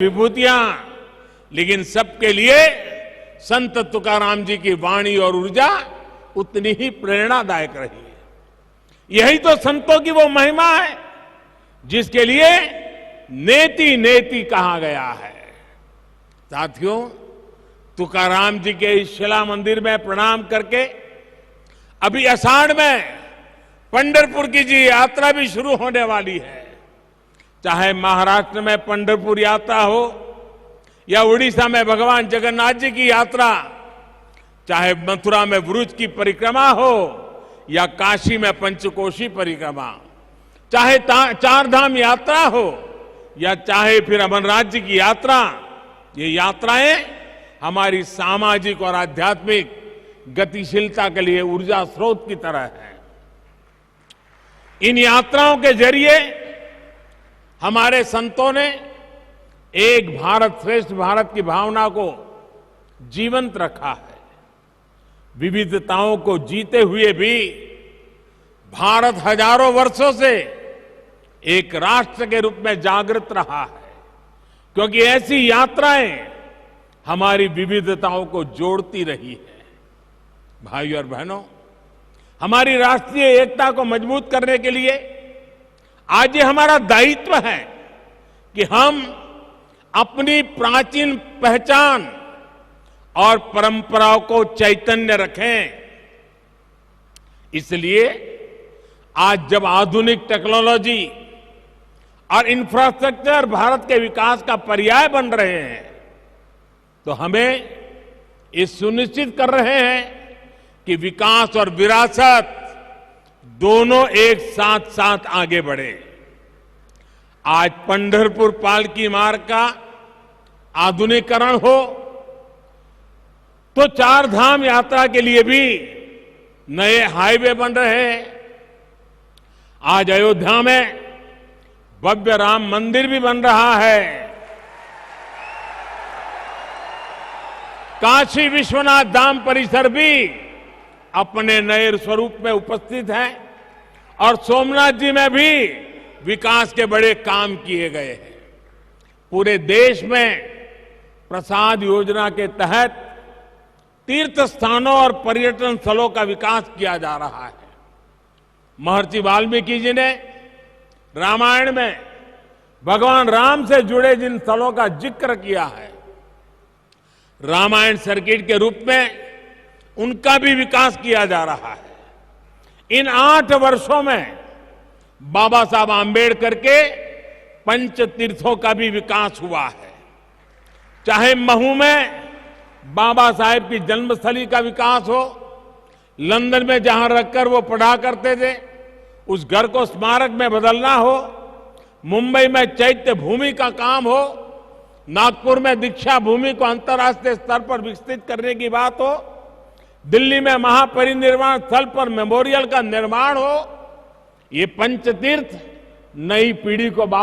विभूतियां, लेकिन सबके लिए संत तुकाराम जी की वाणी और ऊर्जा उतनी ही प्रेरणादायक रही है। यही तो संतों की वो महिमा है जिसके लिए नेति नेति कहा गया है। साथियों, तुकाराम जी के इस शिला मंदिर में प्रणाम करके अभी आषाढ़ में पंढरपुर की जी यात्रा भी शुरू होने वाली है। चाहे महाराष्ट्र में पंढरपुर यात्रा हो या उड़ीसा में भगवान जगन्नाथ जी की यात्रा, चाहे मथुरा में व्रज की परिक्रमा हो या काशी में पंचकोशी परिक्रमा, चाहे चार धाम यात्रा हो या चाहे फिर अमरनाथ जी की यात्रा, ये यात्राएं हमारी सामाजिक और आध्यात्मिक गतिशीलता के लिए ऊर्जा स्रोत की तरह है। इन यात्राओं के जरिए हमारे संतों ने एक भारत श्रेष्ठ भारत की भावना को जीवंत रखा है। विविधताओं को जीते हुए भी भारत हजारों वर्षों से एक राष्ट्र के रूप में जागृत रहा है, क्योंकि ऐसी यात्राएं हमारी विविधताओं को जोड़ती रही है। भाइयों और बहनों, हमारी राष्ट्रीय एकता को मजबूत करने के लिए आज ये हमारा दायित्व है कि हम अपनी प्राचीन पहचान और परंपराओं को चैतन्य रखें। इसलिए आज जब आधुनिक टेक्नोलॉजी और इंफ्रास्ट्रक्चर भारत के विकास का पर्याय बन रहे हैं, तो हमें ये सुनिश्चित कर रहे हैं कि विकास और विरासत दोनों एक साथ साथ आगे बढ़े। आज पंढरपुर पालकी मार्ग का आधुनिकीकरण हो तो चार धाम यात्रा के लिए भी नए हाईवे बन रहे हैं। आज अयोध्या में भव्य राम मंदिर भी बन रहा है। काशी विश्वनाथ धाम परिसर भी अपने नए स्वरूप में उपस्थित है और सोमनाथ जी में भी विकास के बड़े काम किए गए हैं। पूरे देश में प्रसाद योजना के तहत तीर्थ स्थानों और पर्यटन स्थलों का विकास किया जा रहा है। महर्षि वाल्मीकि जी ने रामायण में भगवान राम से जुड़े जिन स्थलों का जिक्र किया है, रामायण सर्किट के रूप में उनका भी विकास किया जा रहा है। इन 8 वर्षों में बाबा साहब आंबेडकर के पंच तीर्थों का भी विकास हुआ है। चाहे महू में बाबा साहेब की जन्मस्थली का विकास हो, लंदन में जहां रखकर वो पढ़ा करते थे उस घर को स्मारक में बदलना हो, मुंबई में चैत्य भूमि का काम हो, नागपुर में दीक्षा भूमि को अंतर्राष्ट्रीय स्तर पर विकसित करने की बात हो, दिल्ली में महापरिनिर्वाण स्थल पर मेमोरियल का निर्माण हो, ये पंचतीर्थ नई पीढ़ी को